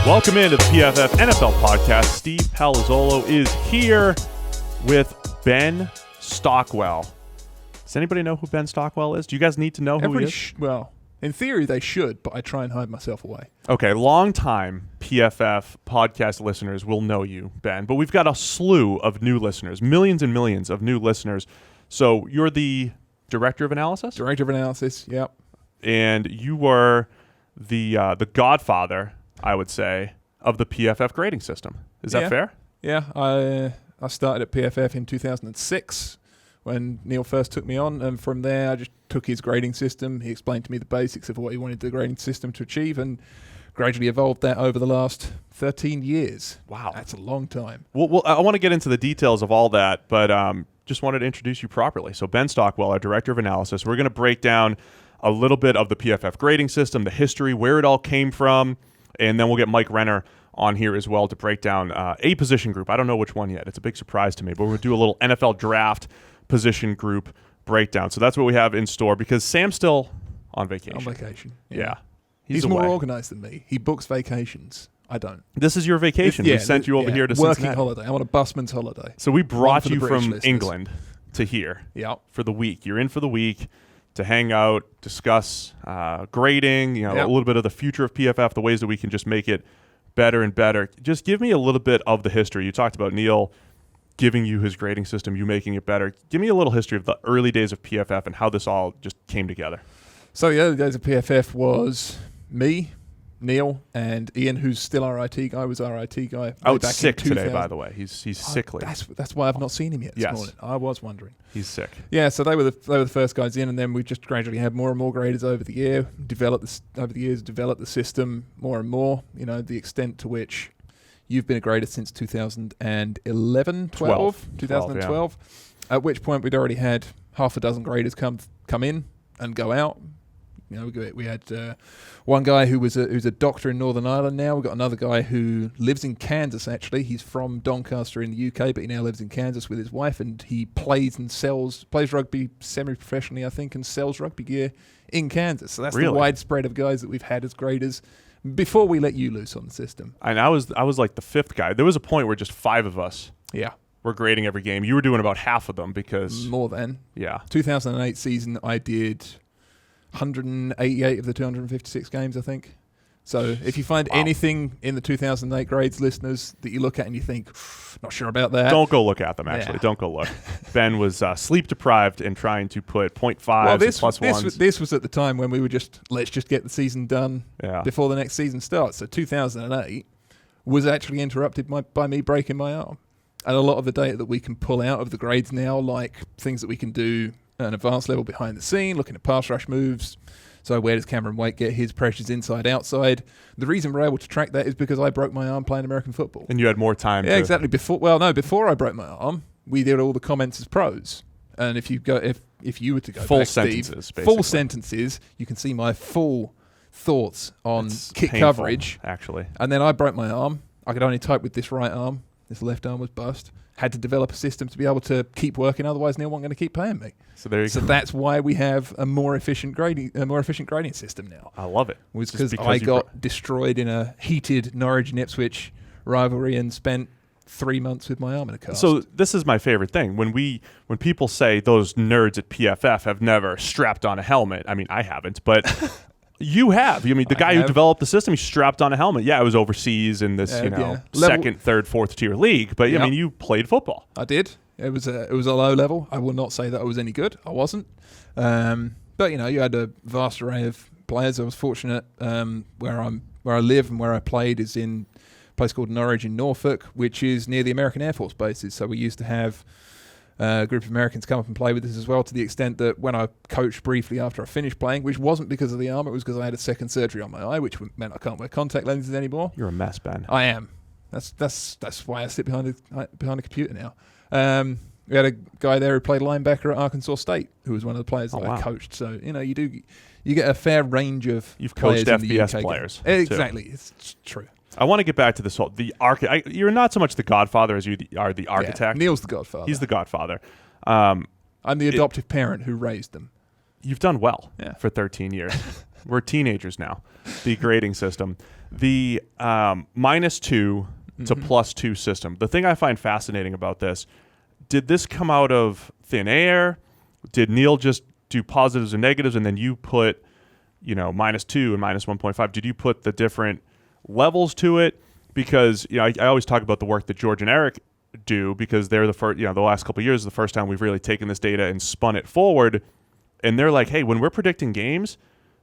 Welcome into the PFF NFL podcast. Steve Palazzolo is here with Ben Stockwell. Does anybody know who Ben Stockwell is? Do you guys need to know who he is? Well, in theory they should, but I try and hide myself away. Okay, long-time PFF podcast listeners will know you, Ben, but we've got a slew of new listeners, millions and millions of new listeners. So you're the Director of Analysis? Director of Analysis, yep. And you were the godfather, I would say, of the PFF grading system. Is that fair? Yeah, I started at PFF in 2006 when Neil first took me on, and from there I just took his grading system. He explained to me the basics of what he wanted the grading system to achieve and gradually evolved that over the last 13 years. Wow. That's a long time. Well, I want to get into the details of all that, but just wanted to introduce you properly. So Ben Stockwell, our Director of Analysis, we're going to break down a little bit of the PFF grading system, the history, where it all came from, and then we'll get Mike Renner on here as well to break down a position group. I don't know which one yet. It's a big surprise to me, but we'll do a little NFL draft position group breakdown. So that's what we have in store because Sam's still on vacation. On vacation. Yeah. He's more organized than me. He books vacations. I don't. This is your vacation. We sent you over here to working Cincinnati. holiday. I'm on a busman's holiday. So we brought you from listeners. England to here for the week. You're in for the week to hang out, discuss grading, a little bit of the future of PFF, the ways that we can just make it better and better. Just give me a little bit of the history. You talked about Neil giving you his grading system, you making it better. Give me a little history of the early days of PFF and how this all just came together. So the early days of PFF was me, Neil, and Ian, who's still our IT guy, was our IT guy. Out sick today, by the way. He's sickly. That's why I've not seen him yet this morning. I was wondering. He's sick. Yeah, so they were the first guys in, and then we just gradually had more and more graders over the year, developed the system more and more, the extent to which you've been a grader since 2011, 2012, at which point we'd already had half a dozen graders come in and go out. We had one guy who's a doctor in Northern Ireland now. We've got another guy who lives in Kansas, actually. He's from Doncaster in the UK, but he now lives in Kansas with his wife, and he plays rugby semi-professionally, I think, and sells rugby gear in Kansas. So that's the widespread of guys that we've had as graders before we let you loose on the system. And I was like the fifth guy. There was a point where just five of us were grading every game. You were doing about half of them because... More than. Yeah. 2008 season, I did 188 of the 256 games, I think. So if you find anything in the 2008 grades, listeners, that you look at and you think, not sure about that. Don't go look at them, actually. Yeah. Don't go look. Ben was sleep deprived and trying to put 0.5s and plus ones. This was at the time when we were let's just get the season done before the next season starts. So 2008 was actually interrupted by me breaking my arm. And a lot of the data that we can pull out of the grades now, like things that we can do at an advanced level behind the scene, looking at pass rush moves. So where does Cameron Wake get his pressures inside, outside? The reason we're able to track that is because I broke my arm playing American football. And you had more time. Yeah, exactly. Before I broke my arm, we did all the comments as pros. And if you were to go full back, sentences, Steve, full sentences, you can see my full thoughts on kick coverage. Actually. And then I broke my arm. I could only type with this right arm. This left arm was bust. Had to develop a system to be able to keep working. Otherwise, Neil wasn't going to keep paying me. So there you go. So that's why we have a more efficient grading system now. I love it. Was because I got destroyed in a heated Norwich and Ipswich rivalry and spent 3 months with my arm in a cast. So this is my favorite thing. When people say those nerds at PFF have never strapped on a helmet. I mean, I haven't, but you have. I mean, the guy who developed the system, he strapped on a helmet. Yeah, it was overseas in this, second, third, fourth tier league. But I mean, you played football. I did. It was a low level. I will not say that I was any good. I wasn't. But you had a vast array of players. I was fortunate. Where I live and where I played is in a place called Norwich in Norfolk, which is near the American Air Force bases. So we used to have a group of Americans come up and play with us as well, to the extent that when I coached briefly after I finished playing, which wasn't because of the arm, it was because I had a second surgery on my eye, which meant I can't wear contact lenses anymore. You're a mess, Ben. I am. That's why I sit behind a computer now. We had a guy there who played linebacker at Arkansas State, who was one of the players that I coached. So you get a fair range of you've coached FBS UK players. Exactly, it's true. I want to get back to this whole you're not so much the godfather as you are the architect. Yeah, Neil's the godfather. He's the godfather. I'm the adoptive parent who raised them. You've done well for 13 years. We're teenagers now. The grading system. The -2 to +2 system. The thing I find fascinating about this, did this come out of thin air? Did Neil just do positives and negatives and then you put, -2 and -1.5? Did you put the different levels to it? Because, I always talk about the work that George and Eric do, because they're the first, the last couple of years is the first time we've really taken this data and spun it forward. And they're like, hey, when we're predicting games,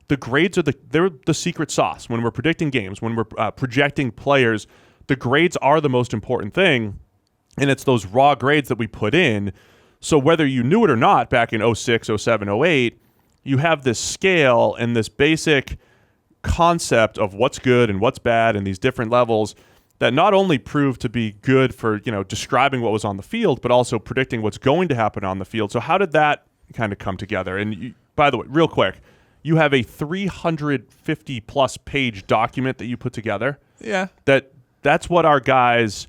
the grades are they're the secret sauce. When we're predicting games, when we're projecting players, the grades are the most important thing. And it's those raw grades that we put in. So whether you knew it or not back in 06, 07, 08, you have this scale and this basic concept of what's good and what's bad and these different levels that not only proved to be good for, describing what was on the field, but also predicting what's going to happen on the field. So how did that kind of come together? And by the way, real quick, you have a 350 plus page document that you put together. Yeah. That's what our guys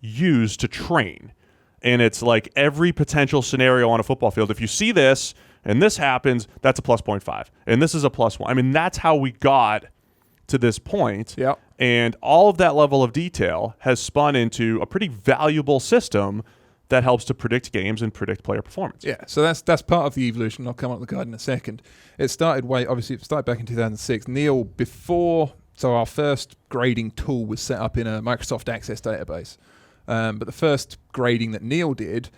use to train. And it's like every potential scenario on a football field. If you see this and this happens, that's a +0.5. And this is a +1. I mean, that's how we got to this point. Yeah. And all of that level of detail has spun into a pretty valuable system that helps to predict games and predict player performance. Yeah, so that's part of the evolution. I'll come up with the guide in a second. It started back in 2006. Neil, so our first grading tool was set up in a Microsoft Access database. But the first grading that Neil did,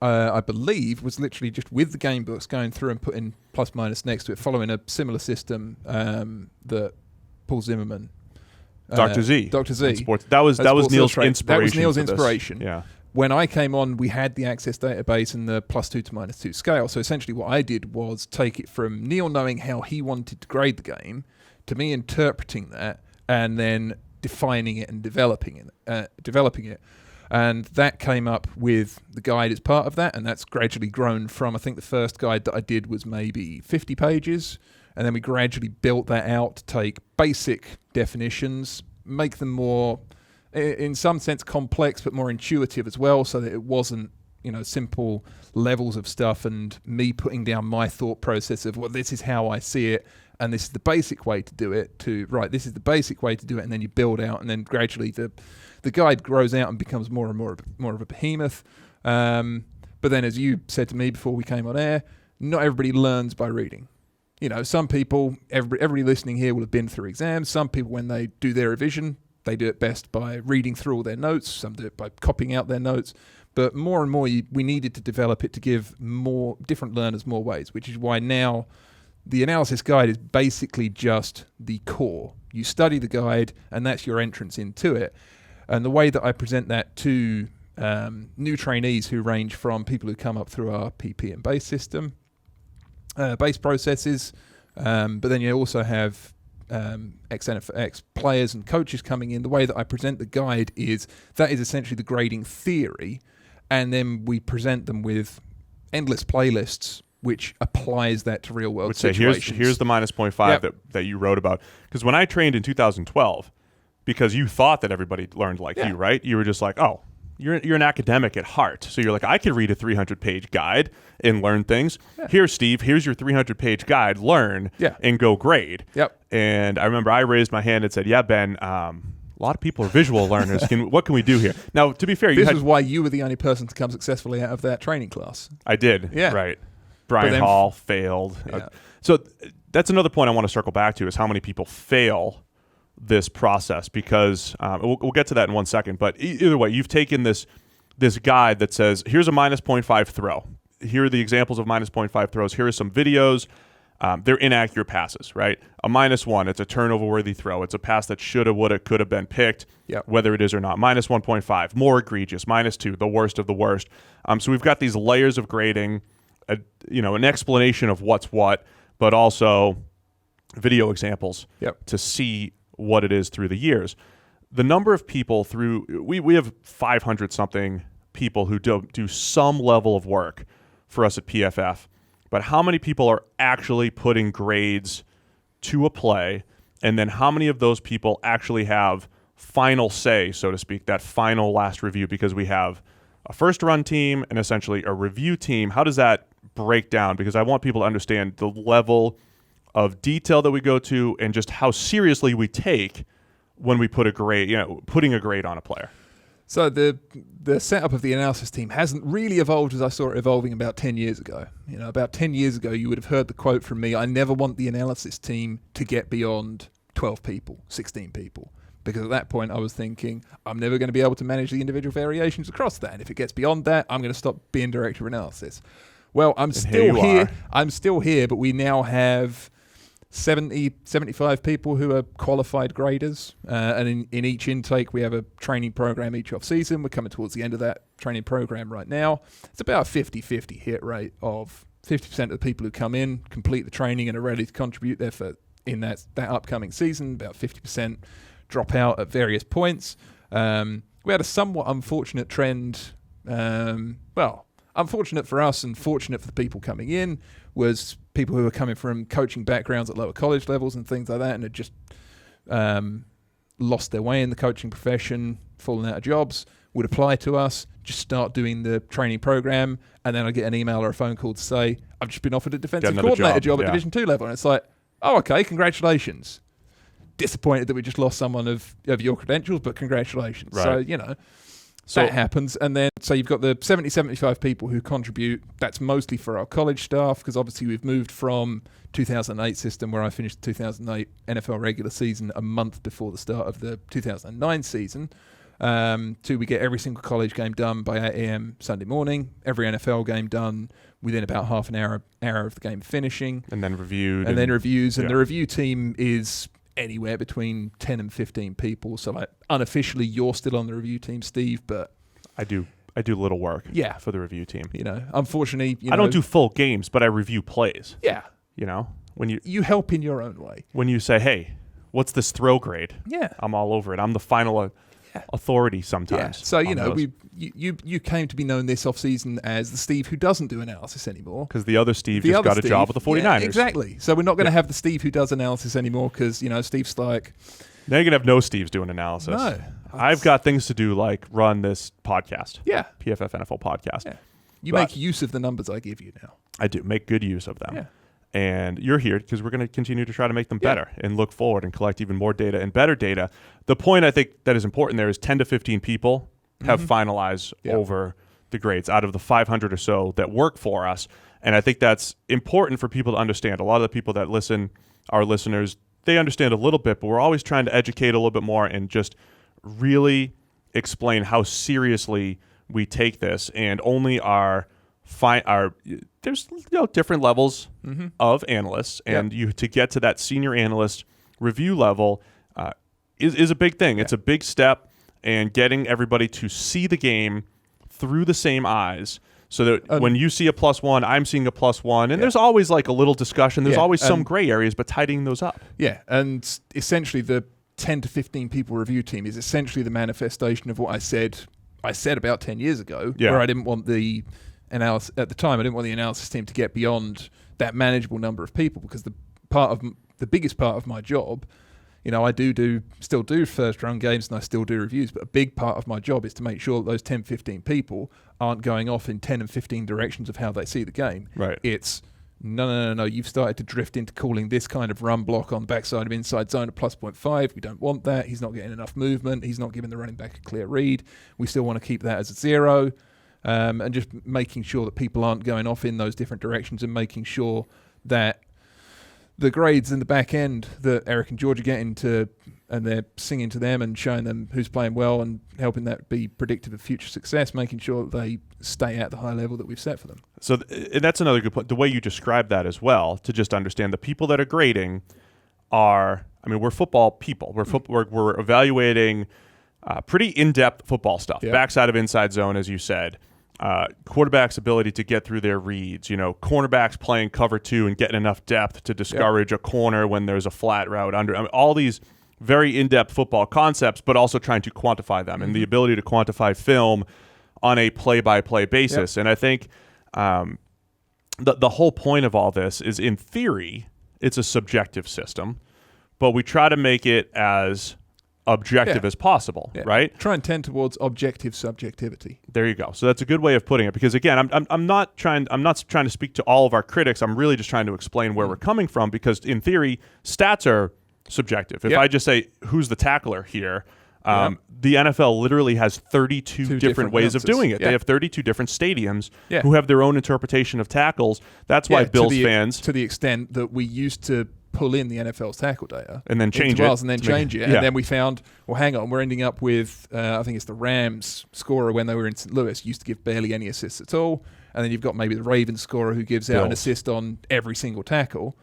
I believe, was literally just with the game books, going through and putting plus minus next to it, following a similar system that Paul Zimmerman, Dr. Z. Sports. That was Neil's inspiration. That was Neil's inspiration. Yeah. When I came on, we had the Access database and the +2 to -2 scale. So essentially what I did was take it from Neil knowing how he wanted to grade the game to me interpreting that and then defining it and developing it. And that came up with the guide as part of that, and that's gradually grown from, I think the first guide that I did was maybe 50 pages, and then we gradually built that out to take basic definitions, make them more, in some sense, complex, but more intuitive as well, so that it wasn't, simple levels of stuff and me putting down my thought process of, well, this is how I see it, and this is the basic way to do it, this is the basic way to do it, and then you build out, and then gradually the guide grows out and becomes more and more of a behemoth. But then, as you said to me before we came on air, not everybody learns by reading. Some people, everybody listening here will have been through exams. Some people, when they do their revision, they do it best by reading through all their notes. Some do it by copying out their notes. But more and more, we needed to develop it to give more different learners more ways, which is why now the analysis guide is basically just the core. You study the guide, and that's your entrance into it. And the way that I present that to new trainees who range from people who come up through our PP and base system, base processes, but then you also have ex players and coaches coming in. The way that I present the guide is essentially the grading theory, and then we present them with endless playlists which applies that to real world situations. Here's the -0.5 that you wrote about. Because when I trained in 2012, because you thought that everybody learned like you, right? You were just like, oh, you're an academic at heart. So you're like, I could read a 300-page guide and learn things. Yeah. Here, Steve, here's your 300-page guide. Learn and go grade. Yep. And I remember I raised my hand and said, yeah, Ben, a lot of people are visual learners. What can we do here? Now, to be fair, this is why you were the only person to come successfully out of that training class. I did. Yeah. Right. Brian Hall failed. Yeah. So that's another point I want to circle back to is how many people fail this process, because we'll get to that in 1 second. But either way, you've taken this guide that says, here's a -0.5 throw. Here are the examples of -0.5 throws. Here are some videos. They're inaccurate passes, right? A -1, it's a turnover-worthy throw. It's a pass that shoulda, woulda, could have been picked, whether it is or not. -1.5, more egregious. -2, the worst of the worst. So we've got these layers of grading, an explanation of what's what, but also video examples to see what it is through the years. The number of people we have 500 something people who do some level of work for us at PFF, but how many people are actually putting grades to a play, and then how many of those people actually have final say, so to speak, that final last review? Because we have a first run team and essentially a review team. How does that break down? Because I want people to understand the level of detail that we go to and just how seriously we take when we put a grade, putting a grade on a player. So the setup of the analysis team hasn't really evolved as I saw it evolving about 10 years ago. About 10 years ago, you would have heard the quote from me, I never want the analysis team to get beyond 12 people, 16 people. Because at that point, I was thinking, I'm never going to be able to manage the individual variations across that. And if it gets beyond that, I'm going to stop being director of analysis. Well, I'm still here. I'm still here, but we now have 75 people who are qualified graders. And in each intake, we have a training program each off-season. We're coming towards the end of that training program right now. It's about a 50-50 hit rate of 50% of the people who come in, complete the training, and are ready to contribute there in that upcoming season. About 50% drop out at various points. We had a somewhat unfortunate trend. Unfortunate for us and fortunate for the people coming in was people who were coming from coaching backgrounds at lower college levels and things like that and had just lost their way in the coaching profession, fallen out of jobs, would apply to us, just start doing the training program, and then I get an email or a phone call to say, I've just been offered a defensive coordinator job at Division 2 level. And it's like, oh, okay, congratulations. Disappointed that we just lost someone of your credentials, but congratulations. Right. So, that happens. And then, so you've got the 75 people who contribute. That's mostly for our college staff, because obviously we've moved from 2008 system where I finished the 2008 NFL regular season a month before the start of the 2009 season, to we get every single college game done by 8 a.m. Sunday morning, every NFL game done within about half an hour of the game finishing. And then reviewed. And then reviews. And the review team is anywhere between 10 and 15 people. So like unofficially you're still on the review team, Steve, but I do little work for the review team. Unfortunately, I don't do full games, but I review plays. Yeah. When you help in your own way. When you say, "Hey, what's this throw grade?" Yeah. I'm all over it. I'm the final authority sometimes. Yeah. So, you came to be known this offseason as the Steve who doesn't do analysis anymore. Because the other Steve just got a job with the 49ers. Yeah, exactly. So we're not going to have the Steve who does analysis anymore because, Steve's like... Now you're going to have no Steves doing analysis. No. I've got things to do like run this podcast. Yeah. PFF NFL podcast. Yeah. You make use of the numbers I give you now. I do. Make good use of them. Yeah. And you're here because we're going to continue to try to make them better and look forward and collect even more data and better data. The point I think that is important there is 10 to 15 people have finalized over the grades out of the 500 or so that work for us. And I think that's important for people to understand. A lot of the people that listen, our listeners, they understand a little bit, but we're always trying to educate a little bit more and just really explain how seriously we take this. And only there's different levels of analysts, and to get to that senior analyst review level is a big thing. It's a big step, and getting everybody to see the game through the same eyes, so that when you see a +1, I'm seeing a +1, and there's always like a little discussion. There's always some gray areas, but tidying those up. Yeah, and essentially the 10 to 15 people review team is essentially the manifestation of what I said about 10 years ago, where I didn't want the analysis at the time. I didn't want the analysis team to get beyond that manageable number of people, because the biggest part of my job, I still do first run games and I still do reviews, but a big part of my job is to make sure that those 10, 15 people aren't going off in 10 and 15 directions of how they see the game. Right. It's no, you've started to drift into calling this kind of run block on the backside of inside zone at +0.5. We don't want that. He's not getting enough movement. He's not giving the running back a clear read. We still want to keep that as a 0. And just making sure that people aren't going off in those different directions, and making sure that the grades in the back end that Eric and George are getting to, and they're singing to them and showing them who's playing well and helping that be predictive of future success, making sure that they stay at the high level that we've set for them. So and that's another good point. The way you describe that as well, to just understand the people that are grading we're football people. We're evaluating pretty in-depth football stuff. Yeah. Backside of inside zone, as you said. Quarterback's ability to get through their reads, cornerbacks playing cover 2 and getting enough depth to discourage a corner when there's a flat route under. All these very in-depth football concepts, but also trying to quantify them and the ability to quantify film on a play-by-play basis. And I think the whole point of all this is, in theory, it's a subjective system, but we try to make it as objective as possible, right? Try and tend towards objective subjectivity. There you go. So that's a good way of putting it, because again, I'm not trying to speak to all of our critics. I'm really just trying to explain where we're coming from, because in theory, stats are subjective. If I just say who's the tackler here, the NFL literally has 32 different ways of doing it. They have 32 different stadiums who have their own interpretation of tackles. That's why Bills fans, to the extent that we used to pull in the NFL's tackle data and then change it, and then we found, well, hang on, we're ending up with I think it's the Rams scorer when they were in St. Louis used to give barely any assists at all, and then you've got maybe the Ravens scorer who gives out an assist on every single tackle.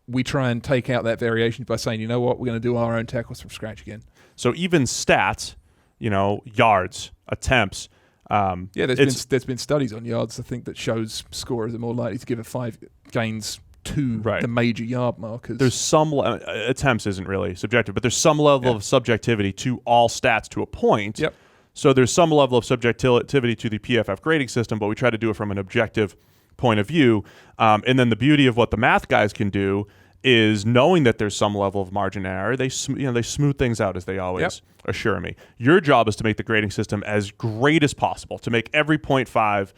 We try and take out that variation by saying, you know what, we're going to do our own tackles from scratch again. So even stats, yards, attempts. There's been studies on yards, I think, that shows scorers are more likely to give a 5 gains to the major yard markers. There's some attempts isn't really subjective, but there's some level of subjectivity to all stats to a point. So there's some level of subjectivity to the PFF grading system, but we try to do it from an objective point of view. And then the beauty of what the math guys can do is, knowing that there's some level of margin of error, they smooth things out, as they always assure me. Your job is to make the grading system as great as possible, to make every 0.5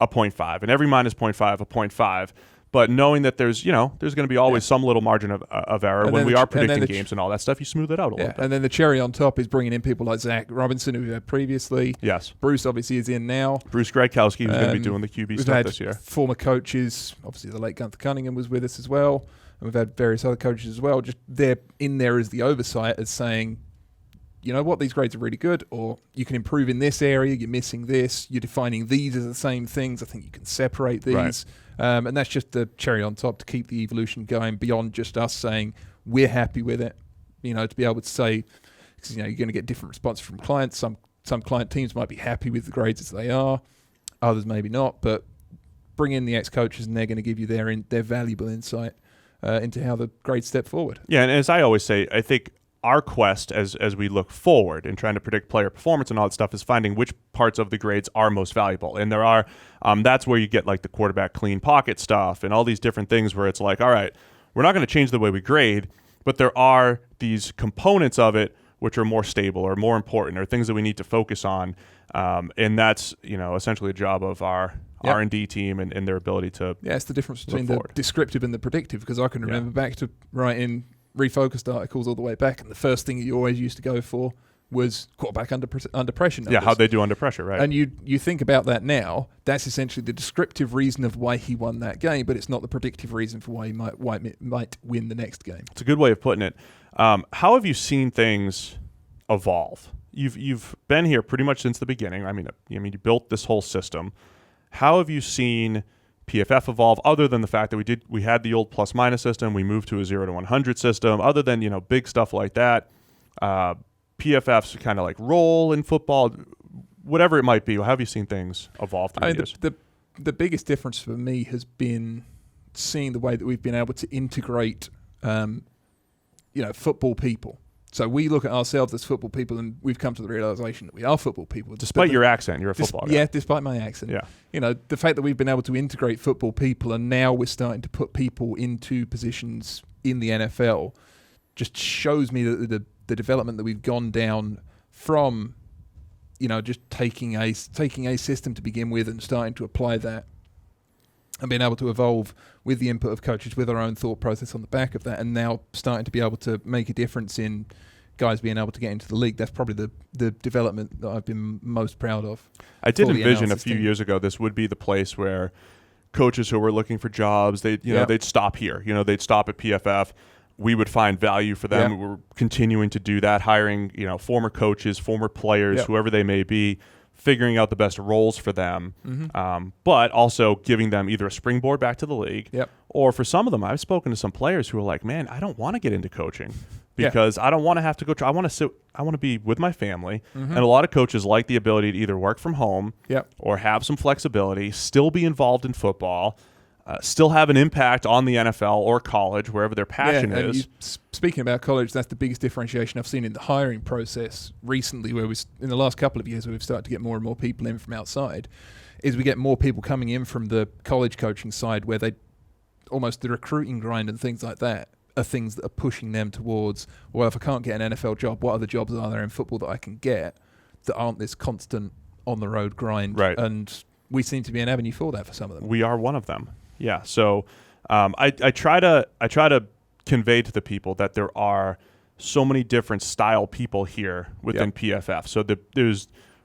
a 0.5 and every minus 0.5 a 0.5. But knowing that there's going to be always some little margin of error when we are predicting games and all that stuff, you smooth it out a little bit. And then the cherry on top is bringing in people like Zach Robinson, who we had previously. Yes. Bruce obviously is in now. Bruce Gradkowski, who's going to be doing the QB stuff this year. Former coaches, obviously the late Gunther Cunningham was with us as well. And we've had various other coaches as well. Just they're in there as the oversight, as saying, you know what, these grades are really good, or you can improve in this area, you're missing this, you're defining these as the same things, I think you can separate these. Right. And that's just the cherry on top to keep the evolution going beyond just us saying we're happy with it. To be able to say, because you're going to get different responses from clients. Some client teams might be happy with the grades as they are, others maybe not. But bring in the ex-coaches, and they're going to give you their valuable insight into how the grades step forward. Yeah, and as I always say, I think our quest as we look forward and trying to predict player performance and all that stuff is finding which parts of the grades are most valuable. And there are, that's where you get like the quarterback clean pocket stuff and all these different things where it's like, all right, we're not going to change the way we grade, but there are these components of it which are more stable or more important or things that we need to focus on. And that's, essentially a job of our R&D team and their ability to it's the difference between the descriptive and the predictive, because I can remember back to writing refocused articles all the way back, and the first thing you always used to go for was quarterback under pressure numbers. How'd they do under pressure, right? And you think about that now, that's essentially the descriptive reason of why he won that game, but it's not the predictive reason for why he might win the next game. It's a good way of putting it. How have you seen things evolve? You've been here pretty much since the beginning. I mean, you built this whole system. How have you seen PFF evolve, other than the fact that we had the old plus minus system, we moved to a 0 to 100 system, other than big stuff like that? PFF's kind of like role in football, whatever it might be. How have you seen things evolve through the years? The biggest difference for me has been seeing the way that we've been able to integrate football people. So we look at ourselves as football people, and we've come to the realization that we are football people. Despite your accent, you're a football guy. Yeah, despite my accent. Yeah. The fact that we've been able to integrate football people, and now we're starting to put people into positions in the NFL, just shows me that the development that we've gone down from, just taking a system to begin with and starting to apply that, and being able to evolve with the input of coaches, with our own thought process on the back of that, and now starting to be able to make a difference in guys being able to get into the league. That's probably the development that I've been most proud of. I did envision a few years ago this would be the place where coaches who were looking for jobs, they'd stop here. They'd stop at PFF. We would find value for them. Yep. We're continuing to do that, hiring former coaches, former players, whoever they may be, figuring out the best roles for them, but also giving them either a springboard back to the league, or for some of them, I've spoken to some players who are like, man, I don't want to get into coaching because I don't want to have to go. I want to be with my family. And a lot of coaches like the ability to either work from home or have some flexibility, still be involved in football, still have an impact on the NFL or college, wherever their passion is. Speaking about college, that's the biggest differentiation I've seen in the hiring process recently, where in the last couple of years, where we've started to get more and more people in from outside, is we get more people coming in from the college coaching side, where they almost the recruiting grind and things like that are things that are pushing them towards, well, if I can't get an NFL job, what other jobs are there in football that I can get that aren't this constant on-the-road grind? Right. And we seem to be an avenue for that for some of them. We are one of them. Yeah. So I try to convey to the people that there are so many different style people here within PFF. So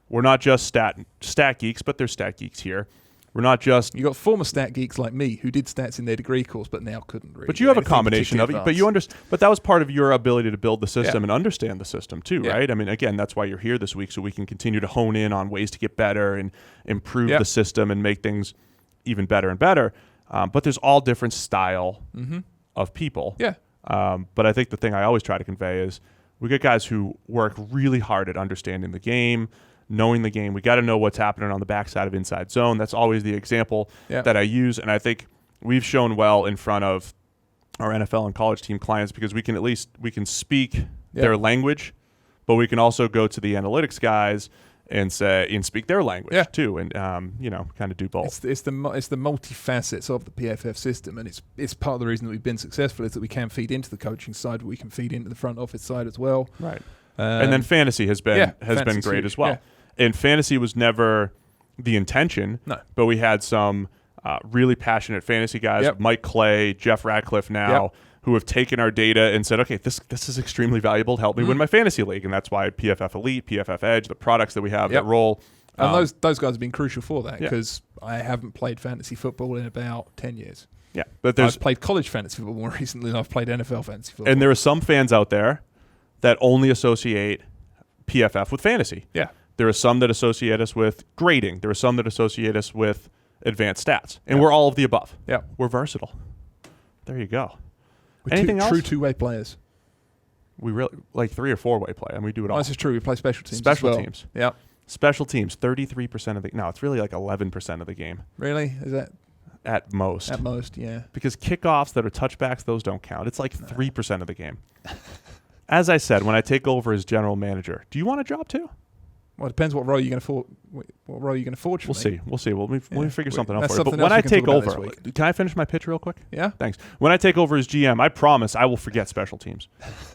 we're not just stat geeks, but there's stat geeks here. We're not just... You got former stat geeks like me who did stats in their degree course, but now couldn't really. But you have a combination of it. But you understand. But that was part of your ability to build the system and understand the system too, right? I mean, again, that's why you're here this week, so we can continue to hone in on ways to get better and improve the system and make things even better and better. But there's all different style of people. Yeah. But I think the thing I always try to convey is we get guys who work really hard at understanding the game, knowing the game. We got to know what's happening on the backside of inside zone. That's always the example that I use. And I think we've shown well in front of our NFL and college team clients because we can speak their language, but we can also go to the analytics guys and speak their language too, and kind of do both. It's the multifacets of the PFF system, and it's part of the reason that we've been successful is that we can feed into the coaching side, but we can feed into the front office side as well. Right. And then fantasy has been great huge. as well. And fantasy was never the intention, but we had some really passionate fantasy guys, Mike Clay, Jeff Radcliffe now, who have taken our data and said, okay, this is extremely valuable to help me win my fantasy league. And that's why PFF Elite, PFF Edge, the products that we have that roll. And those guys have been crucial for that because I haven't played fantasy football in about 10 years. Yeah, but I've played college fantasy football more recently than I've played NFL fantasy football. And there are some fans out there that only associate PFF with fantasy. Yeah. There are some that associate us with grading. There are some that associate us with advanced stats. And we're all of the above. Yeah. We're versatile. There you go. We're Anything else? True two-way players. We really like 3 or 4-way play, and we do it all. This is true. We play special teams. Special teams. Yeah. Special teams, 33% of the... No, it's really like 11% of the game. Really? Is that... At most. At most, yeah. Because kickoffs that are touchbacks, those don't count. It's like 3% of the game. As I said, when I take over as general manager, do you want a job too? Well, it depends what role you're going to forge. What role you're going to forge? We'll see. Let me figure something out for you. But when I take over, can I finish my pitch real quick? Yeah. Thanks. When I take over as GM, I promise I will forget special teams.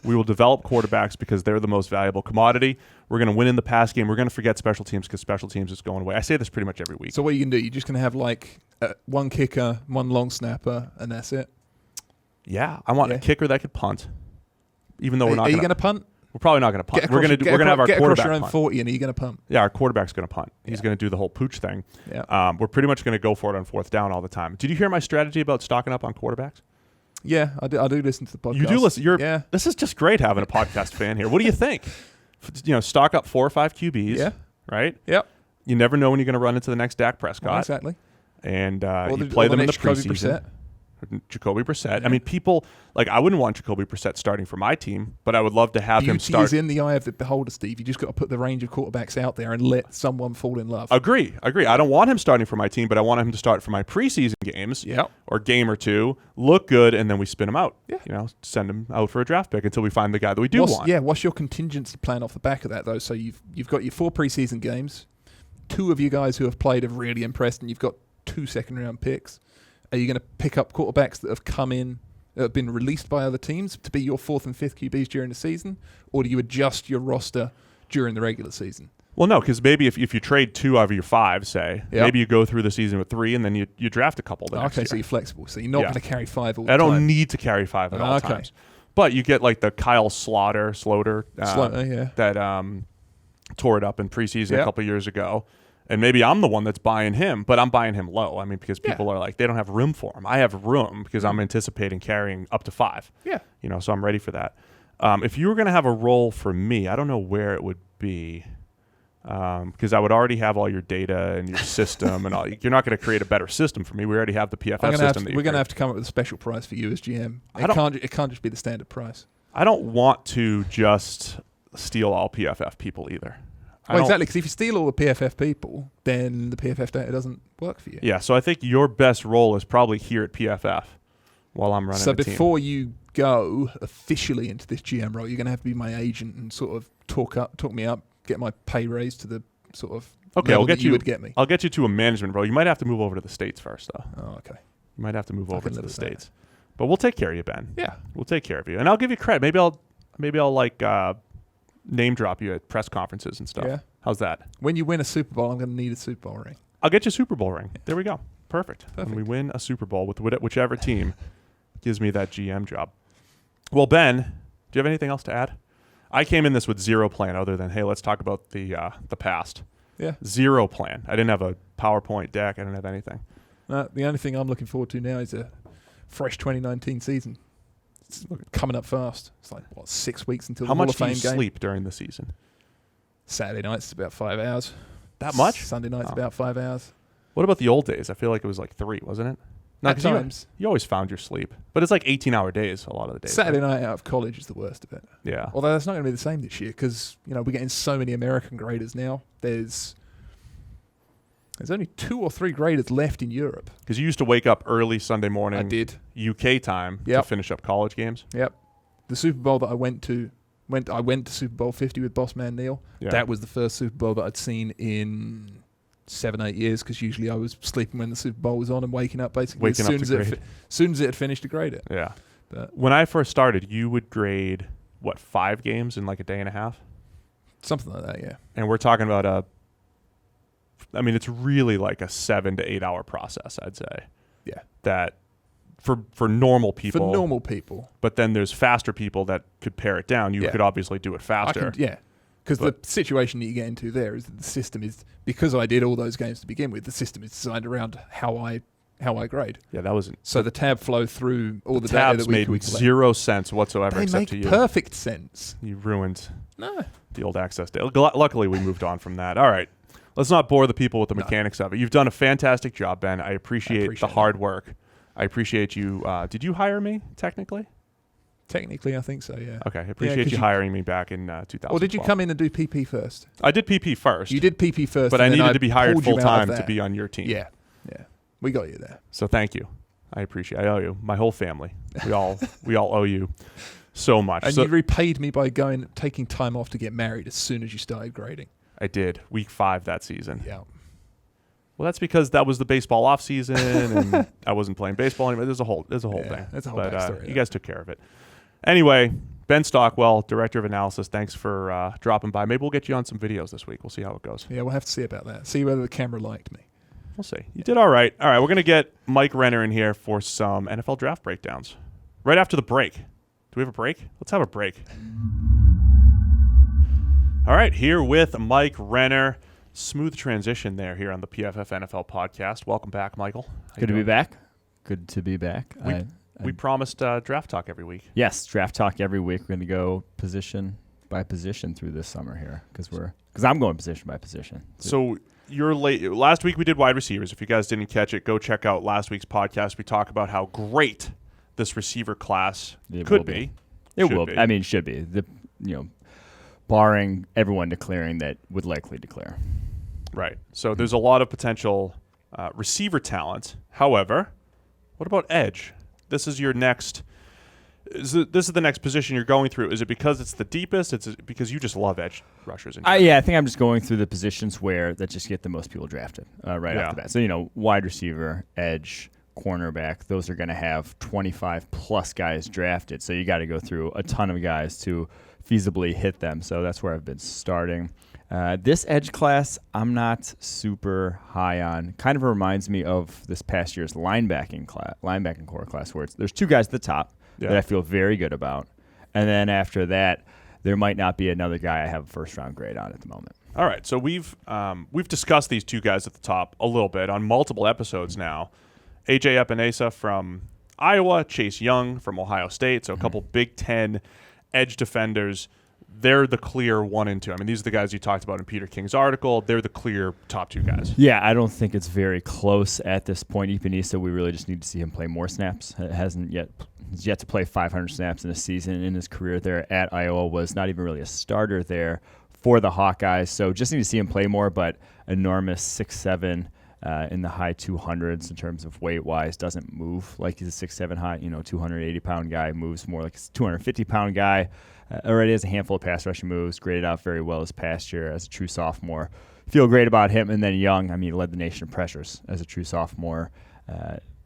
We will develop quarterbacks because they're the most valuable commodity. We're going to win in the pass game. We're going to forget special teams because special teams is going away. I say this pretty much every week. So what are you going to do? You're just going to have like one kicker, one long snapper, and that's it? Yeah. I want a kicker that could punt. Even though we're not going to... Are you going to punt? We're probably not going to punt. We're going to have our quarterback across your own 40, and are you going to punt? Yeah, our quarterback's going to punt. He's going to do the whole pooch thing. Yeah. We're pretty much going to go for it on fourth down all the time. Did you hear my strategy about stocking up on quarterbacks? Yeah, I do listen to the podcast. You do listen. This is just great having a podcast fan here. What do you think? Stock up 4 or 5 QBs. Yeah. Right? Yep. You never know when you're going to run into the next Dak Prescott. Well, exactly. And you play them in the preseason. Jacoby Brissett. Yeah. I mean, people I wouldn't want Jacoby Brissett starting for my team, but I would love to have him start. Beauty is in the eye of the beholder, Steve. You just got to put the range of quarterbacks out there and let someone fall in love. Agree. I don't want him starting for my team, but I want him to start for my preseason games or game or two, look good, and then we spin him out. Yeah. Send him out for a draft pick until we find the guy that we do want. Yeah. What's your contingency plan off the back of that, though? So you've got your 4 preseason games. 2 of you guys who have played have really impressed, and you've got 2 second-round picks. Are you going to pick up quarterbacks that have come in, that have been released by other teams to be your 4th and 5th QBs during the season? Or do you adjust your roster during the regular season? Well, no, because maybe if you trade 2 out of your 5, say, maybe you go through the season with 3 and then you draft a couple the next year. So you're flexible. So you're not going to carry 5 all the time. I time. don't need to carry 5 at all times. But you get like the Kyle Sloter that tore it up in preseason a couple years ago. And maybe I'm the one that's buying him, but I'm buying him low. I mean, because people are like, they don't have room for him. I have room because I'm anticipating carrying up to 5. Yeah. So I'm ready for that. If you were going to have a role for me, I don't know where it would be because I would already have all your data and your system and all. You're not going to create a better system for me. We already have the PFF system. We're going to have to come up with a special price for you as GM. It can't just be the standard price. I don't want to just steal all PFF people either. Well, exactly, because if you steal all the PFF people, then the PFF data doesn't work for you. Yeah, so I think your best role is probably here at PFF while I'm running the team. So before you go officially into this GM role, you're going to have to be my agent and sort of talk me up, get my pay raise to the sort of level that you would get me. I'll get you to a management role. You might have to move over to the States first, though. Oh, okay. You might have to move over to the States. But we'll take care of you, Ben. Yeah. We'll take care of you, and I'll give you credit. Maybe I'll like name drop you at press conferences and stuff. Yeah. How's that? When you win a Super Bowl, I'm going to need a Super Bowl ring. I'll get you a Super Bowl ring. There we go. Perfect. When we win a Super Bowl with whichever team gives me that GM job. Well, Ben, do you have anything else to add? I came in this with zero plan other than, hey, let's talk about the past. Yeah. Zero plan. I didn't have a PowerPoint deck. I didn't have anything. The only thing I'm looking forward to now is a fresh 2019 season. It's coming up fast. It's like, 6 weeks until the Hall of Fame game. How much do you sleep during the season? Saturday nights, about 5 hours. That much? Sunday nights, about 5 hours. What about the old days? I feel like it was like 3, wasn't it? At times. You always found your sleep. But it's like 18-hour days a lot of the days. Saturday night out of college is the worst of it. Yeah. Although that's not going to be the same this year because, we're getting so many American graders now. There's only 2 or 3 graders left in Europe. Because you used to wake up early Sunday morning. I did. UK time to finish up college games. Yep. The Super Bowl that I went to Super Bowl 50 with Boss Man Neil. Yeah. That was the first Super Bowl that I'd seen in 7-8 years because usually I was sleeping when the Super Bowl was on and waking up basically as soon as it had finished to grade it. Yeah. But when I first started, you would grade, 5 games in like a day and a half? Something like that, yeah. And we're talking about it's really like a 7 to 8 hour process, I'd say. Yeah. That for normal people. For normal people. But then there's faster people that could pare it down. You could obviously do it faster. Because the situation that you get into there is that the system is, because I did all those games to begin with, the system is designed around how I grade. Yeah, that wasn't. So the tab flow through all the data tabs that we made zero sense whatsoever except to you. They make perfect sense. You ruined the old access data. Luckily, we moved on from that. All right. Let's not bore the people with the mechanics of it. You've done a fantastic job, Ben. I appreciate the hard work. I appreciate you. Did you hire me, technically? Technically, I think so, yeah. Okay, I appreciate you hiring me back in 2012. Or did you come in and do PP first? I did PP first. You did PP first. But I needed to be hired full-time to be on your team. Yeah. We got you there. So thank you. I appreciate it. I owe you. My whole family. We all owe you so much. And you repaid me by taking time off to get married as soon as you started grading. I did. Week 5 that season. Yeah. Well, that's because that was the baseball off season, and I wasn't playing baseball anymore. There's a whole thing. That's a whole backstory. You guys took care of it. Anyway, Ben Stockwell, Director of Analysis, thanks for dropping by. Maybe we'll get you on some videos this week. We'll see how it goes. Yeah, we'll have to see about that. See whether the camera liked me. We'll see. You did all right. All right, we're going to get Mike Renner in here for some NFL draft breakdowns right after the break. Do we have a break? Let's have a break. All right, here with Mike Renner. Smooth transition there here on the PFF NFL podcast. Welcome back, Michael. Good to be back. Good to be back. We promised draft talk every week. Yes, draft talk every week. We're going to go position by position through this summer here because I'm going position by position. So you're late. Last week we did wide receivers. If you guys didn't catch it, go check out last week's podcast. We talk about how great this receiver class could be. It will be. I mean, it should be. Barring everyone declaring that would likely declare. Right. So there's a lot of potential receiver talent. However, what about edge? This is your next. This is the next position you're going through. Is it because it's the deepest? It's because you just love edge rushers. Yeah, I think I'm just going through the positions that just get the most people drafted off the bat. So wide receiver, edge, cornerback. Those are going to have 25 plus guys drafted. So you got to go through a ton of guys to feasibly hit them. So that's where I've been starting. This edge class, I'm not super high on. Kind of reminds me of this past year's linebacking core class, where there's 2 guys at the top that I feel very good about, and then after that, there might not be another guy I have a first-round grade on at the moment. All right, so we've discussed these 2 guys at the top a little bit on multiple episodes now. AJ Epenesa from Iowa, Chase Young from Ohio State, so a couple Big Ten edge defenders. They're the clear 1 and 2. I mean, these are the guys you talked about in Peter King's article. They're the clear top 2 guys. Yeah, I don't think it's very close at this point. Epenesa, we really just need to see him play more snaps. He's yet to play 500 snaps in a season. In his career there at Iowa, was not even really a starter there for the Hawkeyes. So just need to see him play more, but enormous 6'7", in the high 200s in terms of weight-wise. Doesn't move like he's a 6'7" high, 280-pound guy. Moves more like a 250-pound guy. Already has a handful of pass rushing moves. Graded out very well his past year as a true sophomore. Feel great about him. And then Young, he led the nation in pressures as a true sophomore.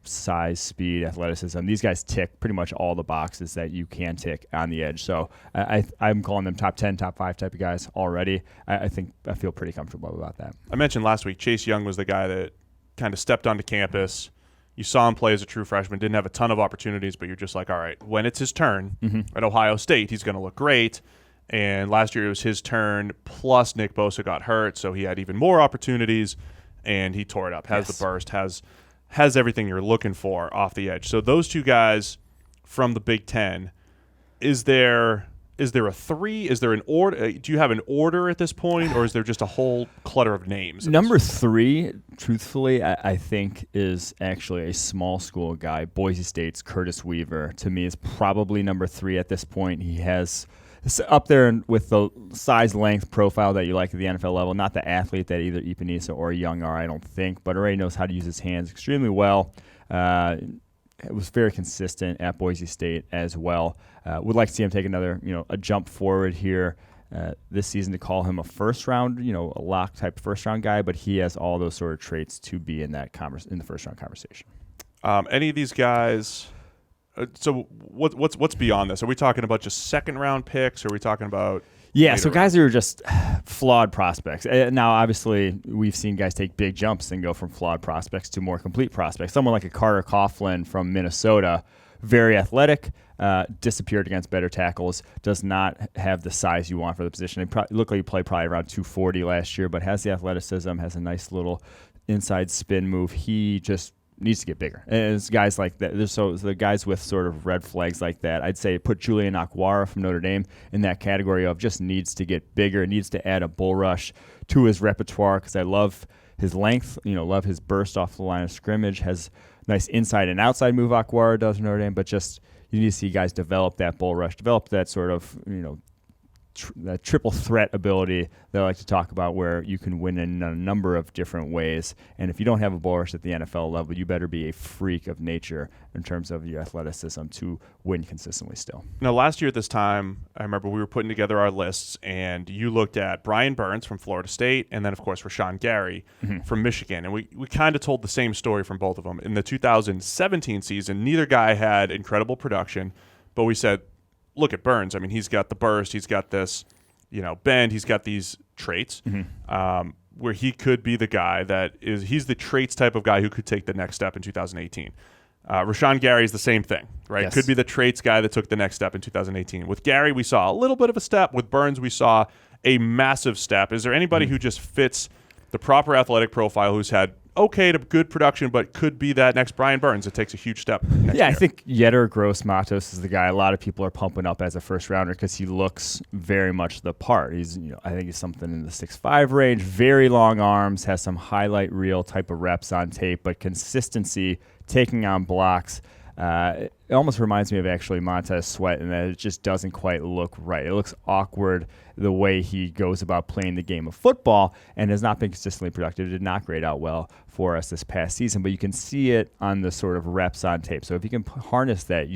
size, speed, athleticism. These guys tick pretty much all the boxes that you can tick on the edge. So I'm calling them top 10, top 5 type of guys already. I think I feel pretty comfortable about that. I mentioned last week Chase Young was the guy that kind of stepped onto campus. You saw him play as a true freshman, didn't have a ton of opportunities, but you're just like, all right, when it's his turn at Ohio State, he's going to look great. And last year it was his turn, plus Nick Bosa got hurt, so he had even more opportunities, and he tore it up. Has the burst, has everything you're looking for off the edge. So those two guys from the Big Ten, is there a 3? Is there an order? Do you have an order at this point, or is there just a whole clutter of names? Number 3, truthfully, I think is actually a small school guy. Boise State's Curtis Weaver, to me, is probably number 3 at this point. He has up there with the size, length profile that you like at the NFL level. Not the athlete that either Epenesa or Young are, I don't think, but already knows how to use his hands extremely well. It was very consistent at Boise State as well. Would like to see him take another, a jump forward here this season. To call him a first round, a lock type first round guy, but he has all those sort of traits to be in that in the first round conversation. Any of these guys? So what's beyond this? Are we talking about just second round picks? Or are we talking about so guys who are just flawed prospects? Now, obviously, we've seen guys take big jumps and go from flawed prospects to more complete prospects. Someone like a Carter Coughlin from Minnesota, very athletic, disappeared against better tackles, does not have the size you want for the position. He looked like he played probably around 240 last year, but has the athleticism, has a nice little inside spin move. He just needs to get bigger. And it's guys like that. So the guys with sort of red flags like that, I'd say put Julian Akwara from Notre Dame in that category of just needs to get bigger, needs to add a bull rush to his repertoire, because I love his length, love his burst off the line of scrimmage, has nice inside and outside move Akwara does Notre Dame, but just you need to see guys develop that bull rush, develop that sort of, that triple threat ability that I like to talk about, where you can win in a number of different ways. And if you don't have a bull rush at the NFL level, you better be a freak of nature in terms of your athleticism to win consistently still. Now, last year at this time, I remember we were putting together our lists, and you looked at Brian Burns from Florida State, and then, of course, Shawn Geary from Michigan. And we kind of told the same story from both of them. In the 2017 season, neither guy had incredible production, but we said, look at Burns. I mean, he's got the burst. He's got this, bend. He's got these traits where he could be the guy he's the traits type of guy who could take the next step in 2018. Shawn Geary is the same thing, right? Yes. Could be the traits guy that took the next step in 2018. With Geary, we saw a little bit of a step. With Burns, we saw a massive step. Is there anybody who just fits the proper athletic profile, who's had okay to good production, but could be that next Brian Burns that takes a huge step next year? I think Yetur Gross-Matos is the guy a lot of people are pumping up as a first rounder because he looks very much the part. He's, I think he's something in the 6'5" range, very long arms, has some highlight reel type of reps on tape, but consistency, taking on blocks. It almost reminds me of actually Montez Sweat, in that it just doesn't quite look right. It looks awkward the way he goes about playing the game of football, and has not been consistently productive. It did not grade out well for us this past season, but you can see it on the sort of reps on tape. So if you can harness that,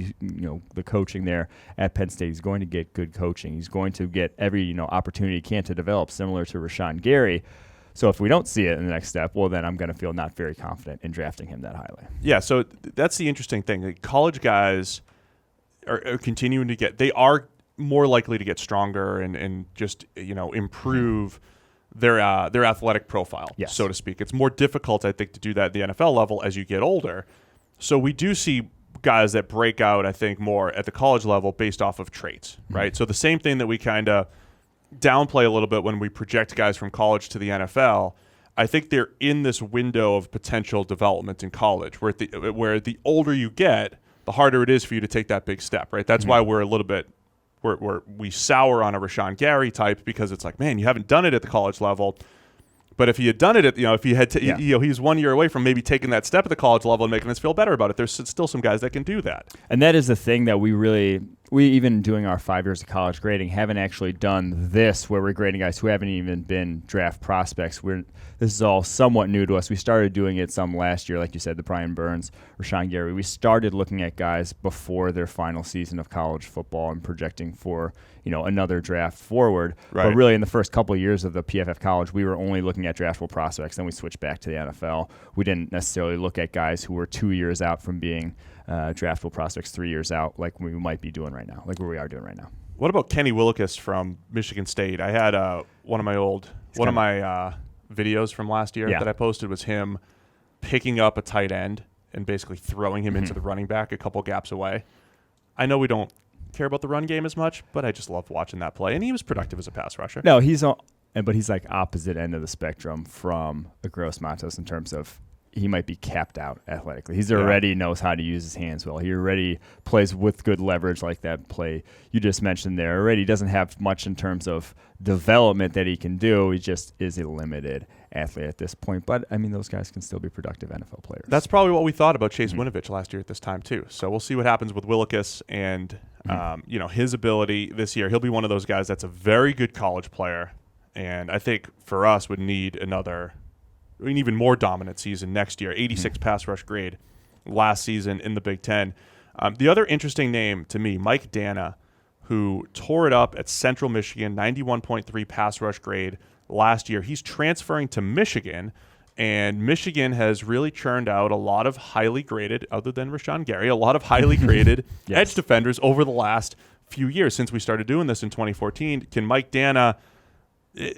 the coaching there at Penn State, he's going to get good coaching. He's going to get every opportunity he can to develop, similar to Shawn Geary. So if we don't see it in the next step, well, then I'm going to feel not very confident in drafting him that highly. Yeah, so that's the interesting thing. Like, college guys are continuing to they are more likely to get stronger and just, improve their athletic profile, so to speak. It's more difficult, I think, to do that at the NFL level as you get older. So we do see guys that break out, I think, more at the college level based off of traits, right? So the same thing that we kind of downplay a little bit when we project guys from college to the NFL, I think they're in this window of potential development in college, where the older you get, the harder it is for you to take that big step, right? That's why we're a little bit we sour on a Shawn Geary type, because it's like, man, you haven't done it at the college level. But if he had done it at, if he had, he's 1 year away from maybe taking that step at the college level and making us feel better about it. There's still some guys that can do that. And that is the thing that we really we even doing our 5 years of college grading haven't actually done this where we're grading guys who haven't even been draft prospects. This is all somewhat new to us. We started doing it some last year, like you said, the Brian Burns or Shawn Geary. We started looking at guys before their final season of college football and projecting for another draft forward. Right. But really, in the first couple of years of the PFF college, we were only looking at draftable prospects. Then we switched back to the NFL. We didn't necessarily look at guys who were 2 years out from being draftable prospects, 3 years out, like we might be doing right now, like where we are doing right now. What about Kenny Willekes from Michigan State? I had one of my videos from last year that I posted was him picking up a tight end and basically throwing him into the running back a couple gaps away. I know we don't care about the run game as much, but I just love watching that play, and he was productive as a pass rusher. No, but he's like opposite end of the spectrum from a Gross Matos in terms of he might be capped out athletically. He's already knows how to use his hands well. He already plays with good leverage like that play you just mentioned there. Already doesn't have much in terms of development that he can do. He just is a limited athlete at this point. But, I mean, those guys can still be productive NFL players. That's probably what we thought about Chase Winovich last year at this time, too. So we'll see what happens with Willekes and, his ability this year. He'll be one of those guys that's a very good college player, and I think for us would need an even more dominant season next year. 86 pass rush grade last season in the Big Ten. The other interesting name to me, Mike Danna, who tore it up at Central Michigan, 91.3 pass rush grade last year. He's transferring to Michigan, and Michigan has really churned out a lot of highly graded, other than Rashawn Gary, a lot of highly graded edge defenders over the last few years since we started doing this in 2014. Can Mike Danna...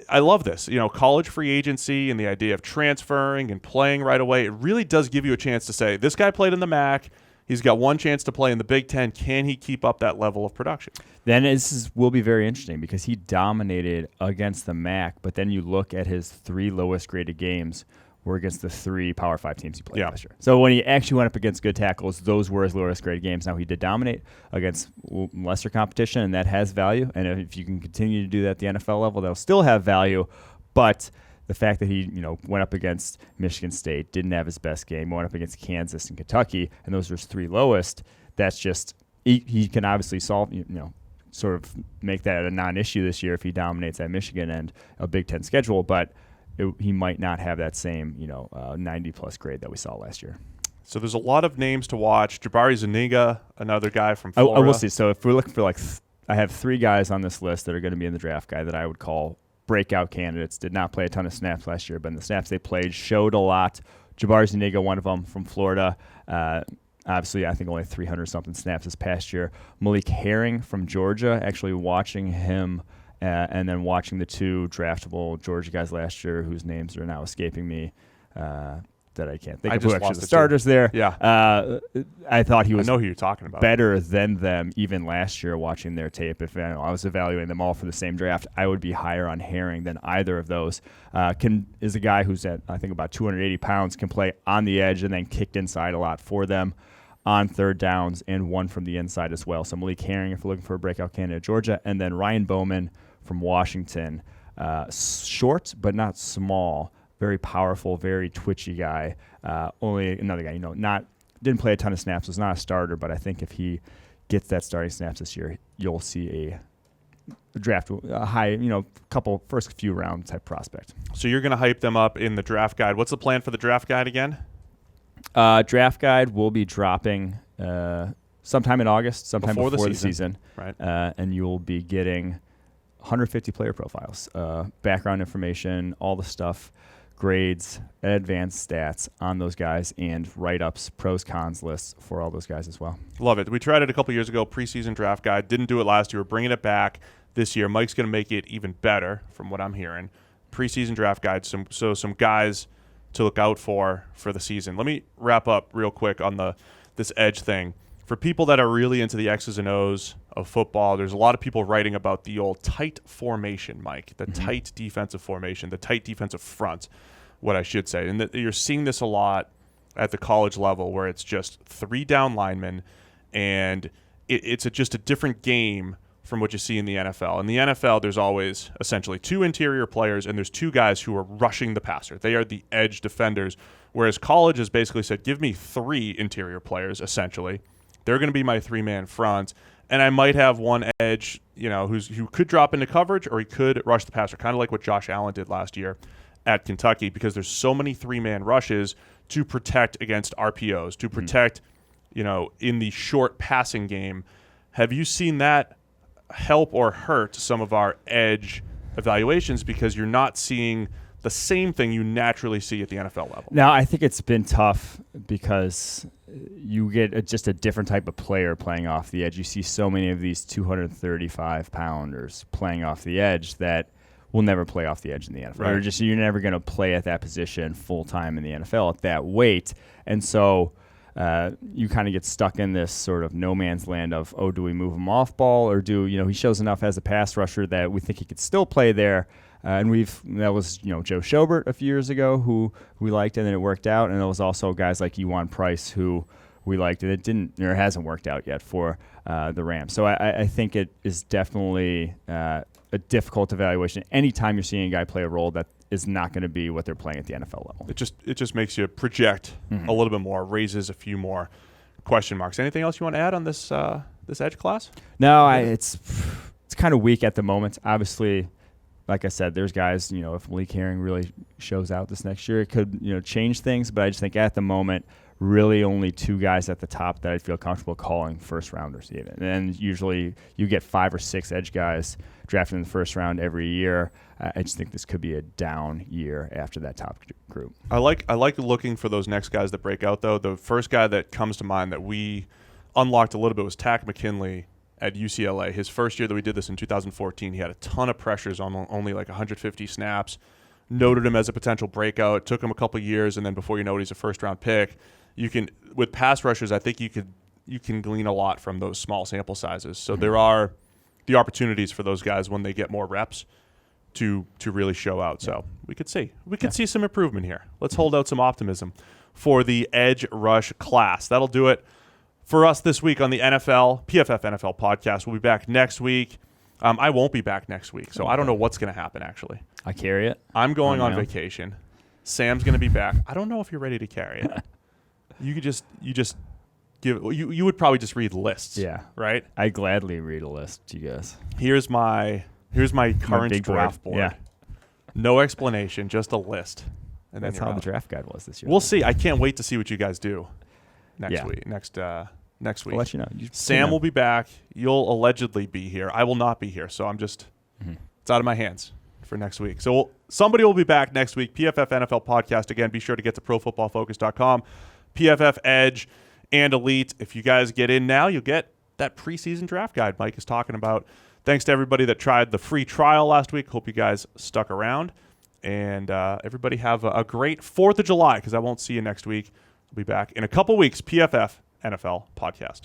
I love this, college free agency and the idea of transferring and playing right away. It really does give you a chance to say, this guy played in the MAC. He's got one chance to play in the Big Ten. Can he keep up that level of production? Then will be very interesting because he dominated against the MAC, but then you look at his 3 lowest graded games were against the 3 Power 5 teams he played last year. So when he actually went up against good tackles, those were his lowest graded games. Now he did dominate against lesser competition, and that has value. And if you can continue to do that at the NFL level, that'll still have value. But the fact that he went up against Michigan State, didn't have his best game, went up against Kansas and Kentucky, and those were his 3 lowest, that's just he can obviously solve, sort of make that a non-issue this year if he dominates at Michigan and a Big Ten schedule. But he might not have that same, 90-plus grade that we saw last year. So there's a lot of names to watch. Jabari Zuniga, another guy from Florida. I will see. So if we're looking for I have 3 guys on this list that are going to be in the draft guide that I would call breakout candidates. Did not play a ton of snaps last year, but in the snaps they played showed a lot. Jabari Zuniga, one of them from Florida. Obviously, I think only 300-something snaps this past year. Malik Herring from Georgia, actually watching him and then watching the 2 draftable Georgia guys last year whose names are now escaping me that I can't think of who actually the starters there. Yeah. I thought he was I know who you're talking about. better than them even last year watching their tape. If I was evaluating them all for the same draft, I would be higher on Herring than either of those. Is a guy who's at, I think, about 280 pounds, can play on the edge and then kicked inside a lot for them on third downs and one from the inside as well. So Malik Herring, if we're looking for a breakout candidate at Georgia, and then Ryan Bowman from Washington, short but not small, very powerful, very twitchy guy. Only another guy, didn't play a ton of snaps, was not a starter, but I think if he gets that starting snaps this year, you'll see a draft, a high, first few round type prospect. So you're going to hype them up in the draft guide. What's the plan for the draft guide again? Draft guide will be dropping sometime in August, sometime before the season. Right. And you'll be getting 150 player profiles, background information, all the stuff, grades, advanced stats on those guys, and write-ups, pros, cons lists for all those guys as well. Love it. We tried it a couple years ago, preseason draft guide. Didn't do it last year. We're bringing it back this year. Mike's going to make it even better from what I'm hearing. Preseason draft guide, some guys to look out for the season. Let me wrap up real quick on this edge thing. For people that are really into the X's and O's of football, there's a lot of people writing about the old tight formation, Mike, the tight defensive formation, the tight defensive front, what I should say. And you're seeing this a lot at the college level where it's just 3 down linemen, and it's just a different game from what you see in the NFL. In the NFL, there's always essentially 2 interior players, and there's 2 guys who are rushing the passer. They are the edge defenders, whereas college has basically said, give me 3 interior players, essentially. They're going to be my 3-man front, and I might have one edge, who could drop into coverage or he could rush the passer, kind of like what Josh Allen did last year at Kentucky, because there's so many 3-man rushes to protect against RPOs, to protect, in the short passing game. Have you seen that help or hurt some of our edge evaluations because you're not seeing the same thing you naturally see at the NFL level? Now, I think it's been tough because you get just a different type of player playing off the edge. You see so many of these 235-pounders playing off the edge that will never play off the edge in the NFL. Right. Or you're never going to play at that position full-time in the NFL at that weight. And so you kind of get stuck in this sort of no man's land of, do we move him off ball, or he shows enough as a pass rusher that we think he could still play there. And that was Joe Schobert a few years ago who we liked, and then it worked out. And there was also guys like Ewan Price who we liked, and it hasn't worked out yet for the Rams. So I think it is definitely a difficult evaluation. Anytime you're seeing a guy play a role that is not going to be what they're playing at the NFL level, it just makes you project a little bit more, raises a few more question marks. Anything else you want to add on this edge class? No, it's kind of weak at the moment. Obviously, like I said, there's guys, if Malik Herring really shows out this next year, it could, change things. But I just think at the moment, really only 2 guys at the top that I feel comfortable calling first rounders even. And usually you get 5 or 6 edge guys drafted in the first round every year. I just think this could be a down year after that top group. I like looking for those next guys that break out, though. The first guy that comes to mind that we unlocked a little bit was Tack McKinley at UCLA. His first year that we did this in 2014, he had a ton of pressures on only like 150 snaps. Noted him as a potential breakout. It took him a couple years, and then before you know it, he's a first-round pick. With pass rushers, I think you can glean a lot from those small sample sizes. So there are the opportunities for those guys when they get more reps to really show out. So we could see some improvement here. Let's hold out some optimism for the edge rush class. That'll do it for us this week on the PFF NFL podcast. We'll be back next week. I won't be back next week, so I don't know what's going to happen, actually. I carry it. I'm going on vacation. Sam's going to be back. I don't know if you're ready to carry it. You would probably just read lists. Yeah. Right? I gladly read a list to you guys. Here's my current draft board. Yeah. No explanation, just a list. And that's how the draft guide was this year. We'll see. I can't wait to see what you guys do next week. Next week. I'll let you know. Sam will be back. You'll allegedly be here. I will not be here, so I'm just it's out of my hands for next week. So somebody will be back next week. PFF NFL podcast. Again, be sure to get to profootballfocus.com. PFF Edge and Elite. If you guys get in now, you'll get that preseason draft guide Mike is talking about. Thanks to everybody that tried the free trial last week. Hope you guys stuck around. And everybody have a great 4th of July, because I won't see you next week. I'll be back in a couple weeks. PFF NFL podcast.